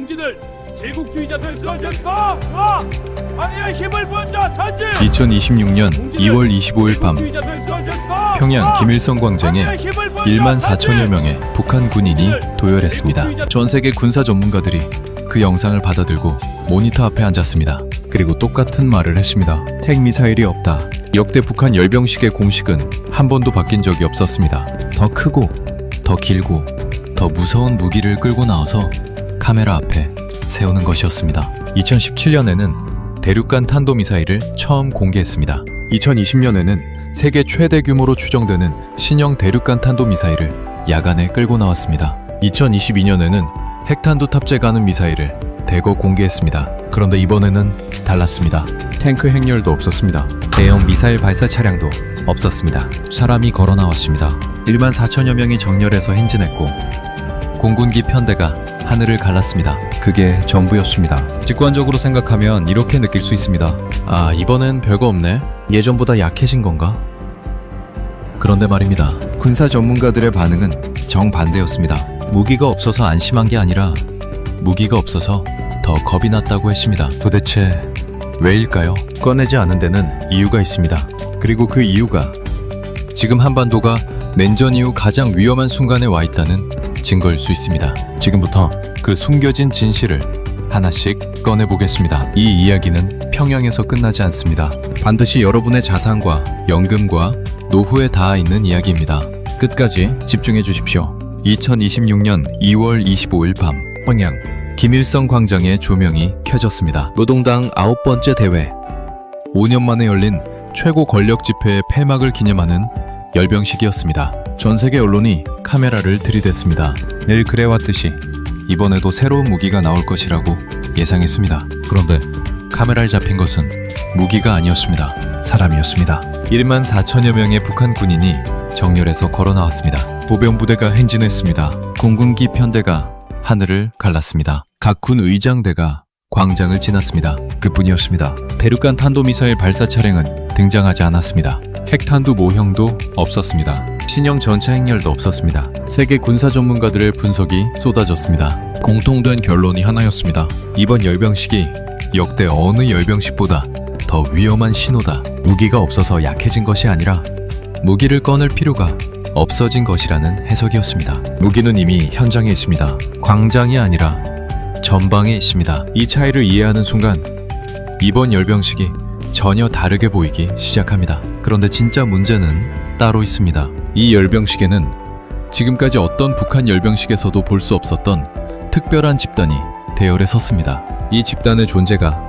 동지들 제국주의자들 쓰러졌다. 아니야 힘을 보여줘 전진. 2026년 2월 25일 밤 평양 김일성 광장에 1만 4천여 명의 북한 군인이 도열했습니다. 전 세계 군사 전문가들이 그 영상을 받아들고 모니터 앞에 앉았습니다. 그리고 똑같은 말을 했습니다. 핵미사일이 없다. 역대 북한 열병식의 공식은 한 번도 바뀐 적이 없었습니다. 더 크고 더 길고 더 무서운 무기를 끌고 나와서 카메라 앞에 세우는 것이었습니다. 2017년에는 대륙간 탄도미사일을 처음 공개했습니다. 2020년에는 세계 최대 규모로 추정되는 신형 대륙간 탄도미사일을 야간에 끌고 나왔습니다. 2022년에는 핵탄두 탑재 가능 미사일을 대거 공개했습니다. 그런데 이번에는 달랐습니다. 탱크 행렬도 없었습니다. 대형 미사일 발사 차량도 없었습니다. 사람이 걸어 나왔습니다. 1만 4천여 명이 정렬해서 행진했고 공군기 편대가 하늘을 갈랐습니다. 그게 전부였습니다. 직관적으로 생각하면 이렇게 느낄 수 있습니다. 아, 이번엔 별거 없네. 예전보다 약해진 건가? 그런데 말입니다. 군사 전문가들의 반응은 정반대였습니다. 무기가 없어서 안심한 게 아니라 무기가 없어서 더 겁이 났다고 했습니다. 도대체 왜일까요? 꺼내지 않은 데는 이유가 있습니다. 그리고 그 이유가 지금 한반도가 냉전 이후 가장 위험한 순간에 와 있다는 증거일 수 있습니다. 지금부터 그 숨겨진 진실을 하나씩 꺼내보겠습니다. 이 이야기는 평양에서 끝나지 않습니다. 반드시 여러분의 자산과 연금과 노후에 닿아 있는 이야기입니다. 끝까지 집중해 주십시오. 2026년 2월 25일 밤 평양 김일성 광장의 조명이 켜졌습니다. 노동당 9번째 대회 5년 만에 열린 최고 권력 집회의 폐막을 기념하는 열병식이었습니다. 전 세계 언론이 카메라를 들이댔습니다. 늘 그래왔듯이 이번에도 새로운 무기가 나올 것이라고 예상했습니다. 그런데 카메라에 잡힌 것은 무기가 아니었습니다. 사람이었습니다. 1만 4천여 명의 북한 군인이 정렬해서 걸어 나왔습니다. 보병부대가 행진했습니다. 공군기 편대가 하늘을 갈랐습니다. 각 군 의장대가 광장을 지났습니다. 그뿐이었습니다. 대륙간 탄도미사일 발사 차량은 등장하지 않았습니다. 핵탄두 모형도 없었습니다. 신형 전차 행렬도 없었습니다. 세계 군사 전문가들의 분석이 쏟아졌습니다. 공통된 결론이 하나였습니다. 이번 열병식이 역대 어느 열병식보다 더 위험한 신호다. 무기가 없어서 약해진 것이 아니라 무기를 꺼낼 필요가 없어진 것이라는 해석이었습니다. 무기는 이미 현장에 있습니다. 광장이 아니라 전방에 있습니다. 이 차이를 이해하는 순간 이번 열병식이 전혀 다르게 보이기 시작합니다. 그런데 진짜 문제는 따로 있습니다. 이 열병식에는 지금까지 어떤 북한 열병식에서도 볼 수 없었던 특별한 집단이 대열에 섰습니다. 이 집단의 존재가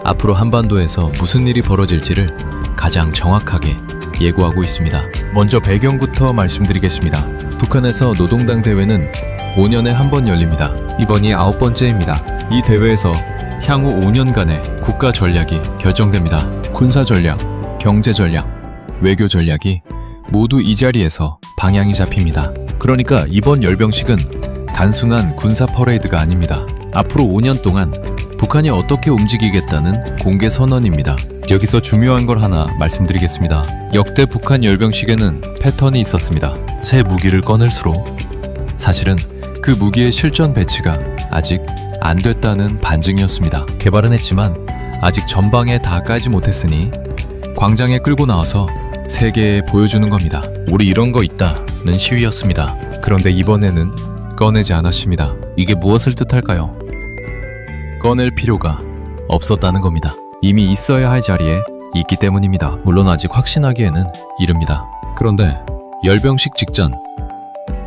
앞으로 한반도에서 무슨 일이 벌어질지를 가장 정확하게 예고하고 있습니다. 먼저 배경부터 말씀드리겠습니다. 북한에서 노동당 대회는 5년에 한 번 열립니다. 이번이 9번째입니다. 이 대회에서 향후 5년간의 국가 전략이 결정됩니다. 군사 전략, 경제 전략, 외교 전략이 모두 이 자리에서 방향이 잡힙니다. 그러니까 이번 열병식은 단순한 군사 퍼레이드가 아닙니다. 앞으로 5년 동안 북한이 어떻게 움직이겠다는 공개 선언입니다. 여기서 중요한 걸 하나 말씀드리겠습니다. 역대 북한 열병식에는 패턴이 있었습니다. 새 무기를 꺼낼수록 사실은 그 무기의 실전 배치가 아직 안 됐다는 반증이었습니다. 개발은 했지만 아직 전방에 다 깔지 못했으니 광장에 끌고 나와서 세계에 보여주는 겁니다. 우리 이런 거 있다는 시위였습니다. 그런데 이번에는 꺼내지 않았습니다. 이게 무엇을 뜻할까요? 꺼낼 필요가 없었다는 겁니다. 이미 있어야 할 자리에 있기 때문입니다. 물론 아직 확신하기에는 이릅니다. 그런데 열병식 직전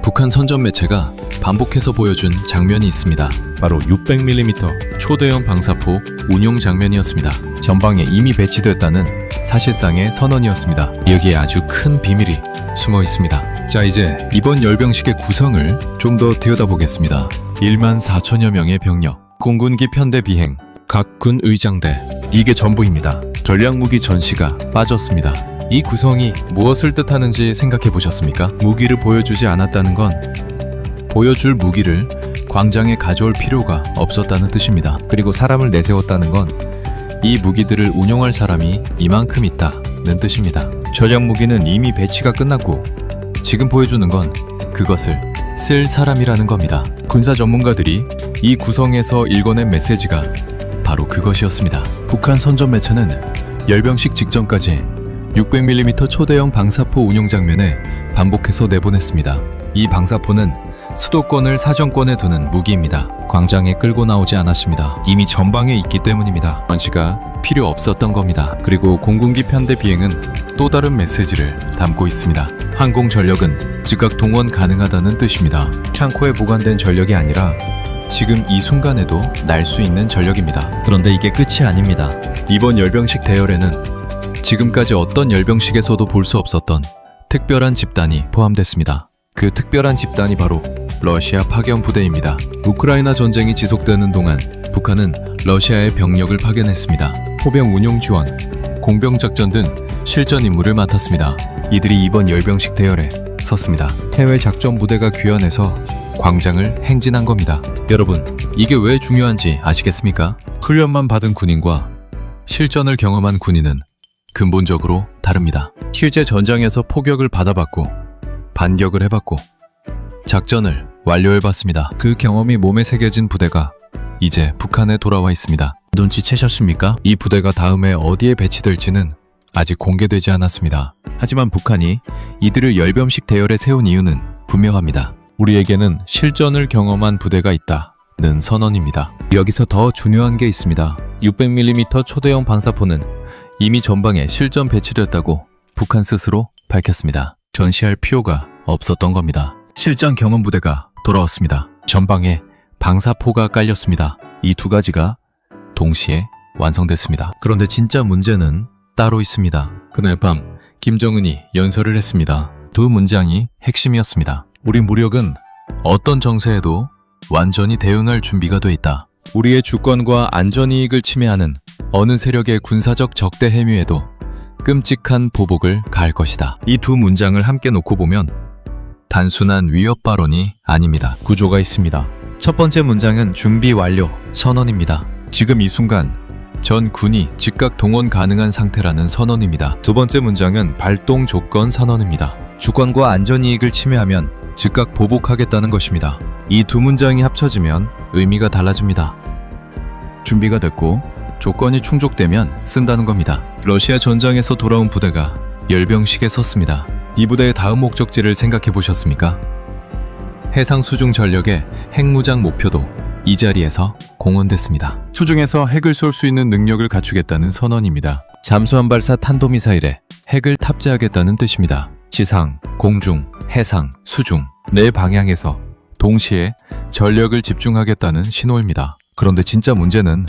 북한 선전 매체가 반복해서 보여준 장면이 있습니다. 바로 600mm 초대형 방사포 운용 장면이었습니다. 전방에 이미 배치됐다는 사실상의 선언이었습니다. 여기에 아주 큰 비밀이 숨어 있습니다. 자, 이제 이번 열병식의 구성을 좀 더 들여다보겠습니다. 1만 4천여 명의 병력, 공군기 편대 비행, 각 군 의장대, 이게 전부입니다. 전략무기 전시가 빠졌습니다. 이 구성이 무엇을 뜻하는지 생각해 보셨습니까? 무기를 보여주지 않았다는 건 보여줄 무기를 광장에 가져올 필요가 없었다는 뜻입니다. 그리고 사람을 내세웠다는 건 이 무기들을 운용할 사람이 이만큼 있다는 뜻입니다. 전략무기는 이미 배치가 끝났고 지금 보여주는 건 그것을 쓸 사람이라는 겁니다. 군사 전문가들이 이 구성에서 읽어낸 메시지가 바로 그것이었습니다. 북한 선전 매체는 열병식 직전까지 600mm 초대형 방사포 운용 장면에 반복해서 내보냈습니다. 이 방사포는 수도권을 사정권에 두는 무기입니다. 광장에 끌고 나오지 않았습니다. 이미 전방에 있기 때문입니다. 전시가 필요 없었던 겁니다. 그리고 공군기 편대 비행은 또 다른 메시지를 담고 있습니다. 항공 전력은 즉각 동원 가능하다는 뜻입니다. 창고에 보관된 전력이 아니라 지금 이 순간에도 날 수 있는 전력입니다. 그런데 이게 끝이 아닙니다. 이번 열병식 대열에는 지금까지 어떤 열병식에서도 볼 수 없었던 특별한 집단이 포함됐습니다. 그 특별한 집단이 바로 러시아 파견 부대입니다. 우크라이나 전쟁이 지속되는 동안 북한은 러시아의 병력을 파견했습니다. 포병 운용 지원, 공병 작전 등 실전 임무를 맡았습니다. 이들이 이번 열병식 대열에 섰습니다. 해외 작전 부대가 귀환해서 광장을 행진한 겁니다. 여러분, 이게 왜 중요한지 아시겠습니까? 훈련만 받은 군인과 실전을 경험한 군인은 근본적으로 다릅니다. 실제 전장에서 포격을 받아봤고 반격을 해봤고 작전을 완료해봤습니다. 그 경험이 몸에 새겨진 부대가 이제 북한에 돌아와 있습니다. 눈치채셨습니까? 이 부대가 다음에 어디에 배치될지는 아직 공개되지 않았습니다. 하지만 북한이 이들을 열병식 대열에 세운 이유는 분명합니다. 우리에게는 실전을 경험한 부대가 있다는 선언입니다. 여기서 더 중요한 게 있습니다. 600mm 초대형 방사포는 이미 전방에 실전 배치됐다고 북한 스스로 밝혔습니다. 전시할 필요가 없었던 겁니다. 실전 경험 부대가 돌아왔습니다. 전방에 방사포가 깔렸습니다. 이 두 가지가 동시에 완성됐습니다. 그런데 진짜 문제는 따로 있습니다. 그날 밤 김정은이 연설을 했습니다. 두 문장이 핵심이었습니다. 우리 무력은 어떤 정세에도 완전히 대응할 준비가 돼 있다. 우리의 주권과 안전이익을 침해하는 어느 세력의 군사적 적대 행위에도 끔찍한 보복을 가할 것이다. 이 두 문장을 함께 놓고 보면 단순한 위협 발언이 아닙니다. 구조가 있습니다. 첫 번째 문장은 준비 완료 선언입니다. 지금 이 순간 전 군이 즉각 동원 가능한 상태라는 선언입니다. 두 번째 문장은 발동 조건 선언입니다. 주권과 안전이익을 침해하면 즉각 보복하겠다는 것입니다. 이 두 문장이 합쳐지면 의미가 달라집니다. 준비가 됐고 조건이 충족되면 쓴다는 겁니다. 러시아 전장에서 돌아온 부대가 열병식에 섰습니다. 이 부대의 다음 목적지를 생각해 보셨습니까? 해상 수중 전력의 핵무장 목표도 이 자리에서 공언됐습니다. 수중에서 핵을 쏠 수 있는 능력을 갖추겠다는 선언입니다. 잠수함 발사 탄도미사일에 핵을 탑재하겠다는 뜻입니다. 지상, 공중, 해상, 수중 네 방향에서 동시에 전력을 집중하겠다는 신호입니다. 그런데 진짜 문제는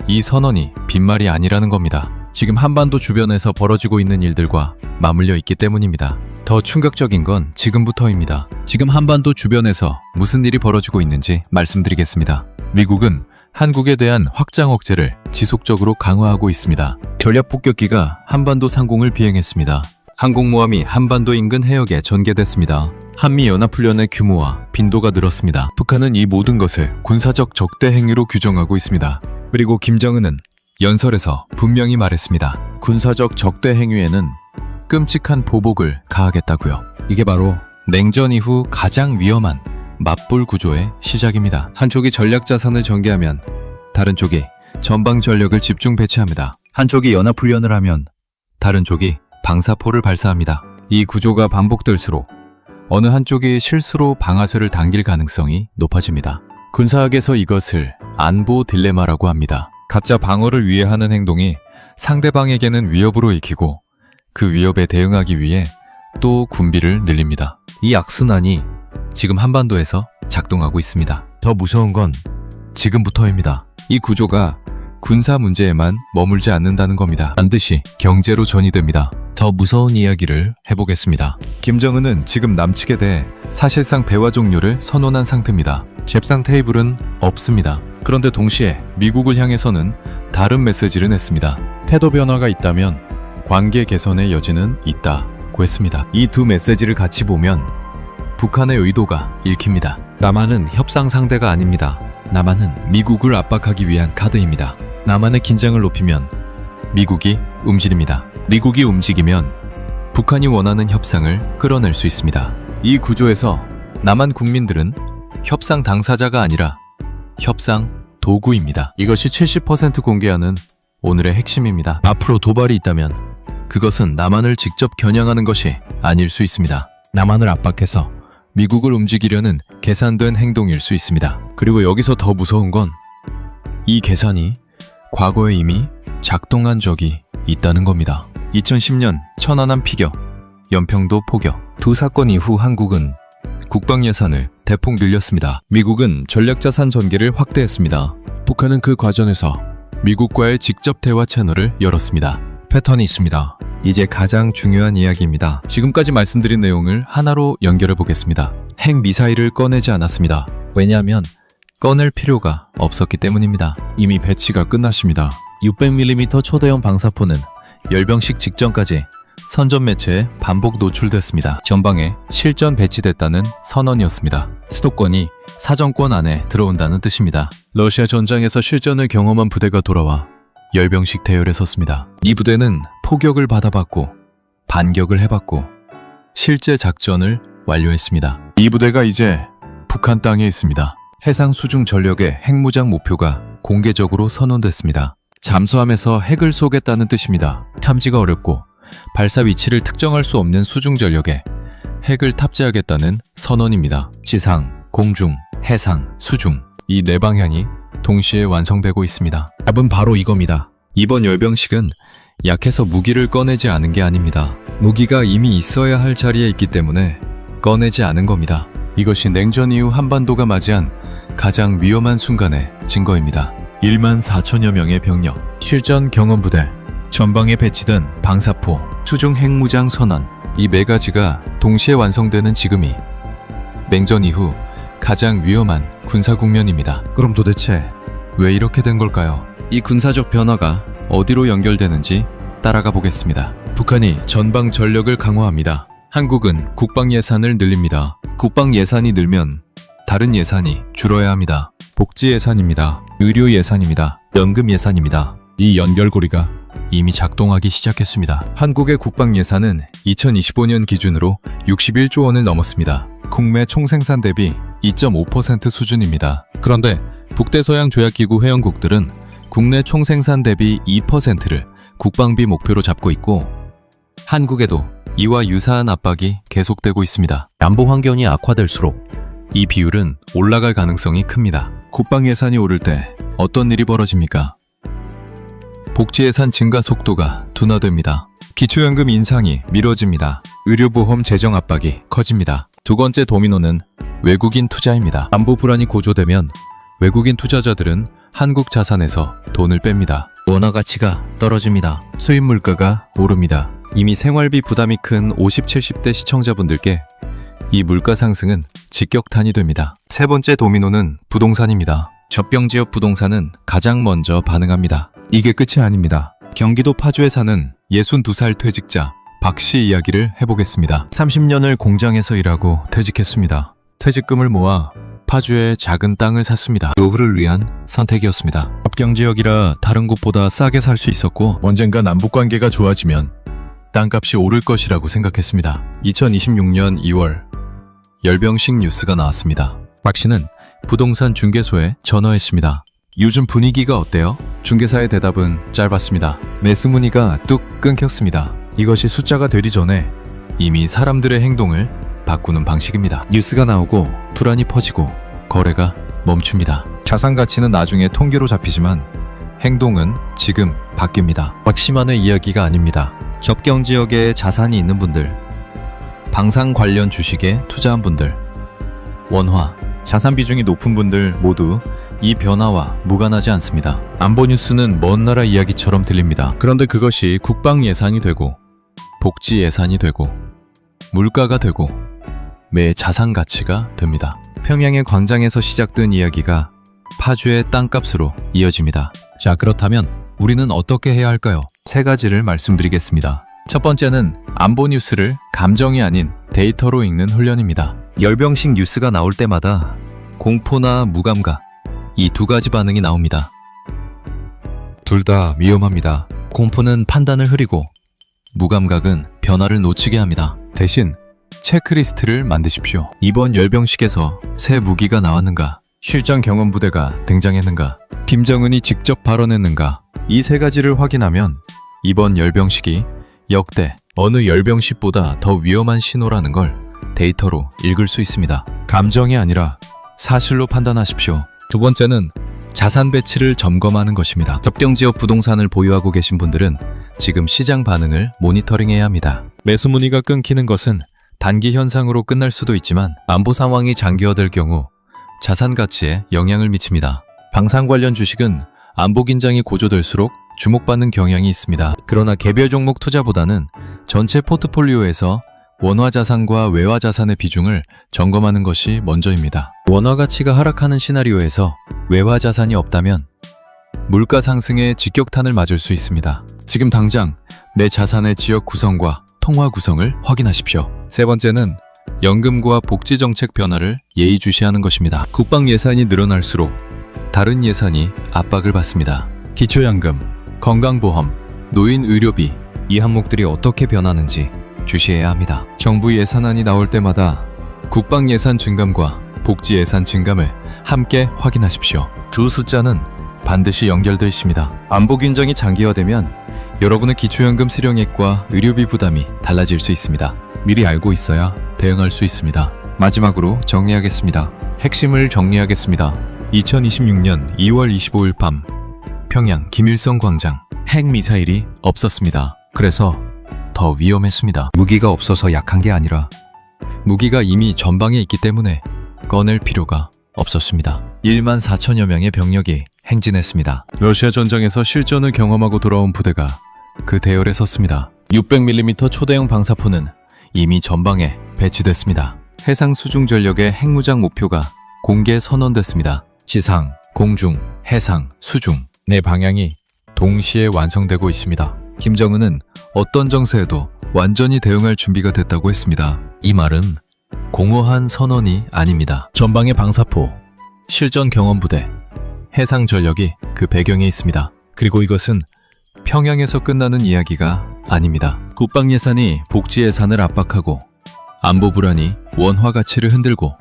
이 선언이 빈말이 아니라는 겁니다. 지금 한반도 주변에서 벌어지고 있는 일들과 맞물려 있기 때문입니다. 더 충격적인 건 지금부터입니다. 지금 한반도 주변에서 무슨 일이 벌어지고 있는지 말씀드리겠습니다. 미국은 한국에 대한 확장 억제를 지속적으로 강화하고 있습니다. 전략 폭격기가 한반도 상공을 비행했습니다. 항공모함이 한반도 인근 해역에 전개됐습니다. 한미연합훈련의 규모와 빈도가 늘었습니다. 북한은 이 모든 것을 군사적 적대 행위로 규정하고 있습니다. 그리고 김정은은 연설에서 분명히 말했습니다. 군사적 적대 행위에는 끔찍한 보복을 가하겠다고요. 이게 바로 냉전 이후 가장 위험한 맞불 구조의 시작입니다. 한쪽이 전략 자산을 전개하면 다른 쪽이 전방 전력을 집중 배치합니다. 한쪽이 연합훈련을 하면 다른 쪽이 방사포를 발사합니다. 이 구조가 반복될수록 어느 한쪽이 실수로 방아쇠를 당길 가능성이 높아집니다. 군사학에서 이것을 안보 딜레마라고 합니다. 각자 방어를 위해 하는 행동이 상대방에게는 위협으로 익히고 그 위협에 대응하기 위해 또 군비를 늘립니다. 이 악순환이 지금 한반도에서 작동하고 있습니다. 더 무서운 건 지금부터입니다. 이 구조가 군사 문제에만 머물지 않는다는 겁니다. 반드시 경제로 전이됩니다. 더 무서운 이야기를 해보겠습니다. 김정은은 지금 남측에 대해 사실상 배화 종료를 선언한 상태입니다. 잽상 테이블은 없습니다. 그런데 동시에 미국을 향해서는 다른 메시지를 냈습니다. 태도 변화가 있다면 관계 개선의 여지는 있다고 했습니다. 이 두 메시지를 같이 보면 북한의 의도가 읽힙니다. 남한은 협상 상대가 아닙니다. 남한은 미국을 압박하기 위한 카드입니다. 남한의 긴장을 높이면 미국이 움직입니다. 미국이 움직이면 북한이 원하는 협상을 끌어낼 수 있습니다. 이 구조에서 남한 국민들은 협상 당사자가 아니라 협상 도구입니다. 이것이 70% 공개하는 오늘의 핵심입니다. 앞으로 도발이 있다면 그것은 남한을 직접 겨냥하는 것이 아닐 수 있습니다. 남한을 압박해서 미국을 움직이려는 계산된 행동일 수 있습니다. 그리고 여기서 더 무서운 건 이 계산이 과거에 이미 작동한 적이 있다는 겁니다. 2010년 천안함 피격, 연평도 포격 두 사건 이후 한국은 국방 예산을 대폭 늘렸습니다. 미국은 전략자산 전개를 확대했습니다. 북한은 그 과정에서 미국과의 직접 대화 채널을 열었습니다. 패턴이 있습니다. 이제 가장 중요한 이야기입니다. 지금까지 말씀드린 내용을 하나로 연결해 보겠습니다. 핵미사일을 꺼내지 않았습니다. 왜냐하면 꺼낼 필요가 없었기 때문입니다. 이미 배치가 끝났습니다. 600mm 초대형 방사포는 열병식 직전까지 선전 매체에 반복 노출됐습니다. 전방에 실전 배치됐다는 선언이었습니다. 수도권이 사정권 안에 들어온다는 뜻입니다. 러시아 전장에서 실전을 경험한 부대가 돌아와 열병식 대열에 섰습니다. 이 부대는 포격을 받아봤고 반격을 해봤고 실제 작전을 완료했습니다. 이 부대가 이제 북한 땅에 있습니다. 해상 수중 전력의 핵무장 목표가 공개적으로 선언됐습니다. 잠수함에서 핵을 쏘겠다는 뜻입니다. 탐지가 어렵고 발사 위치를 특정할 수 없는 수중 전력에 핵을 탑재하겠다는 선언입니다. 지상, 공중, 해상, 수중 이 네 방향이 동시에 완성되고 있습니다. 답은 바로 이겁니다. 이번 열병식은 약해서 무기를 꺼내지 않은 게 아닙니다. 무기가 이미 있어야 할 자리에 있기 때문에 꺼내지 않은 겁니다. 이것이 냉전 이후 한반도가 맞이한 가장 위험한 순간의 증거입니다. 1만 4천여 명의 병력, 실전 경험 부대, 전방에 배치된 방사포, 수중 핵무장 선언 이 네 가지가 동시에 완성되는 지금이 냉전 이후 가장 위험한 군사 국면입니다. 그럼 도대체 왜 이렇게 된 걸까요? 이 군사적 변화가 어디로 연결되는지 따라가 보겠습니다. 북한이 전방 전력을 강화합니다. 한국은 국방 예산을 늘립니다. 국방 예산이 늘면 다른 예산이 줄어야 합니다. 복지 예산입니다. 의료 예산입니다. 연금 예산입니다. 이 연결고리가 이미 작동하기 시작했습니다. 한국의 국방 예산은 2025년 기준으로 61조 원을 넘었습니다. 국내 총생산 대비 2.5% 수준입니다. 그런데 북대서양 조약기구 회원국들은 국내 총생산 대비 2%를 국방비 목표로 잡고 있고 한국에도 이와 유사한 압박이 계속되고 있습니다. 안보 환경이 악화될수록 이 비율은 올라갈 가능성이 큽니다. 국방 예산이 오를 때 어떤 일이 벌어집니까? 복지 예산 증가 속도가 둔화됩니다. 기초연금 인상이 미뤄집니다. 의료보험 재정 압박이 커집니다. 두 번째 도미노는 외국인 투자입니다. 안보 불안이 고조되면 외국인 투자자들은 한국 자산에서 돈을 뺍니다. 원화 가치가 떨어집니다. 수입 물가가 오릅니다. 이미 생활비 부담이 큰 50, 70대 시청자분들께 이 물가 상승은 직격탄이 됩니다. 세 번째 도미노는 부동산입니다. 젖병지역 부동산은 가장 먼저 반응합니다. 이게 끝이 아닙니다. 경기도 파주에 사는 62살 퇴직자 박 씨 이야기를 해보겠습니다. 30년을 공장에서 일하고 퇴직했습니다. 퇴직금을 모아 파주에 작은 땅을 샀습니다. 노후를 위한 선택이었습니다. 합경지역이라 다른 곳보다 싸게 살 수 있었고 언젠가 남북관계가 좋아지면 땅값이 오를 것이라고 생각했습니다. 2026년 2월 열병식 뉴스가 나왔습니다. 박 씨는 부동산 중개소에 전화했습니다. 요즘 분위기가 어때요? 중개사의 대답은 짧았습니다. 매수 문의가 뚝 끊겼습니다. 이것이 숫자가 되기 전에 이미 사람들의 행동을 바꾸는 방식입니다. 뉴스가 나오고 불안이 퍼지고 거래가 멈춥니다. 자산 가치는 나중에 통계로 잡히지만 행동은 지금 바뀝니다. 박 씨만의 이야기가 아닙니다. 접경 지역에 자산이 있는 분들, 방산 관련 주식에 투자한 분들, 원화, 자산 비중이 높은 분들 모두 이 변화와 무관하지 않습니다. 안보 뉴스는 먼 나라 이야기처럼 들립니다. 그런데 그것이 국방 예산이 되고 복지 예산이 되고 물가가 되고 매 자산 가치가 됩니다. 평양의 광장에서 시작된 이야기가 파주의 땅값으로 이어집니다. 자, 그렇다면 우리는 어떻게 해야 할까요? 세 가지를 말씀드리겠습니다. 첫 번째는 안보 뉴스를 감정이 아닌 데이터로 읽는 훈련입니다. 열병식 뉴스가 나올 때마다 공포나 무감각 이 두 가지 반응이 나옵니다. 둘 다 위험합니다. 공포는 판단을 흐리고 무감각은 변화를 놓치게 합니다. 대신 체크리스트를 만드십시오. 이번 열병식에서 새 무기가 나왔는가? 실전 경험 부대가 등장했는가? 김정은이 직접 발언했는가? 이 세 가지를 확인하면 이번 열병식이 역대 어느 열병식보다 더 위험한 신호라는 걸 데이터로 읽을 수 있습니다. 감정이 아니라 사실로 판단하십시오. 두 번째는 자산 배치를 점검하는 것입니다. 접경 지역 부동산을 보유하고 계신 분들은 지금 시장 반응을 모니터링해야 합니다. 매수 문의가 끊기는 것은 단기 현상으로 끝날 수도 있지만 안보 상황이 장기화될 경우 자산 가치에 영향을 미칩니다. 방산 관련 주식은 안보 긴장이 고조될수록 주목받는 경향이 있습니다. 그러나 개별 종목 투자보다는 전체 포트폴리오에서 원화 자산과 외화 자산의 비중을 점검하는 것이 먼저입니다. 원화 가치가 하락하는 시나리오에서 외화 자산이 없다면 물가 상승에 직격탄을 맞을 수 있습니다. 지금 당장 내 자산의 지역 구성과 통화 구성을 확인하십시오. 세 번째는 연금과 복지 정책 변화를 예의주시하는 것입니다. 국방 예산이 늘어날수록 다른 예산이 압박을 받습니다. 기초연금, 건강보험, 노인 의료비 이 항목들이 어떻게 변하는지 주시해야 합니다. 정부 예산안이 나올 때마다 국방 예산 증감과 복지 예산 증감을 함께 확인하십시오. 두 숫자는 반드시 연결되어 있습니다. 안보 긴장이 장기화되면 여러분의 기초연금 수령액과 의료비 부담이 달라질 수 있습니다. 미리 알고 있어야 대응할 수 있습니다. 마지막으로 정리하겠습니다. 핵심을 정리하겠습니다. 2026년 2월 25일 밤 평양 김일성 광장 핵미사일이 없었습니다. 그래서 더 위험했습니다. 무기가 없어서 약한 게 아니라 무기가 이미 전방에 있기 때문에 꺼낼 필요가 없었습니다. 1만 4천여 명의 병력이 행진했습니다. 러시아 전장에서 실전을 경험하고 돌아온 부대가 그 대열에 섰습니다. 600mm 초대형 방사포는 이미 전방에 배치됐습니다. 해상 수중 전력의 핵무장 목표가 공개 선언됐습니다. 지상, 공중, 해상, 수중 네 방향이 동시에 완성되고 있습니다. 김정은은 어떤 정세에도 완전히 대응할 준비가 됐다고 했습니다. 이 말은 공허한 선언이 아닙니다. 전방의 방사포, 실전 경험 부대, 해상 전력이 그 배경에 있습니다. 그리고 이것은 평양에서 끝나는 이야기가 아닙니다. 국방 예산이 복지 예산을 압박하고 안보 불안이 원화 가치를 흔들고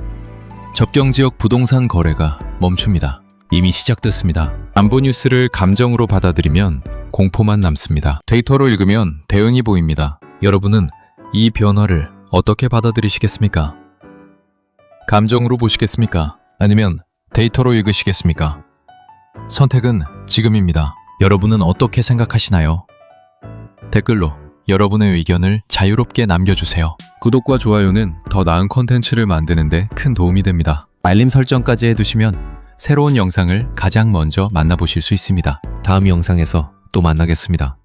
접경 지역 부동산 거래가 멈춥니다. 이미 시작됐습니다. 안보 뉴스를 감정으로 받아들이면 공포만 남습니다. 데이터로 읽으면 대응이 보입니다. 여러분은 이 변화를 어떻게 받아들이시겠습니까? 감정으로 보시겠습니까? 아니면 데이터로 읽으시겠습니까? 선택은 지금입니다. 여러분은 어떻게 생각하시나요? 댓글로 여러분의 의견을 자유롭게 남겨주세요. 구독과 좋아요는 더 나은 콘텐츠를 만드는 데 큰 도움이 됩니다. 알림 설정까지 해두시면 새로운 영상을 가장 먼저 만나보실 수 있습니다. 다음 영상에서 또 만나겠습니다.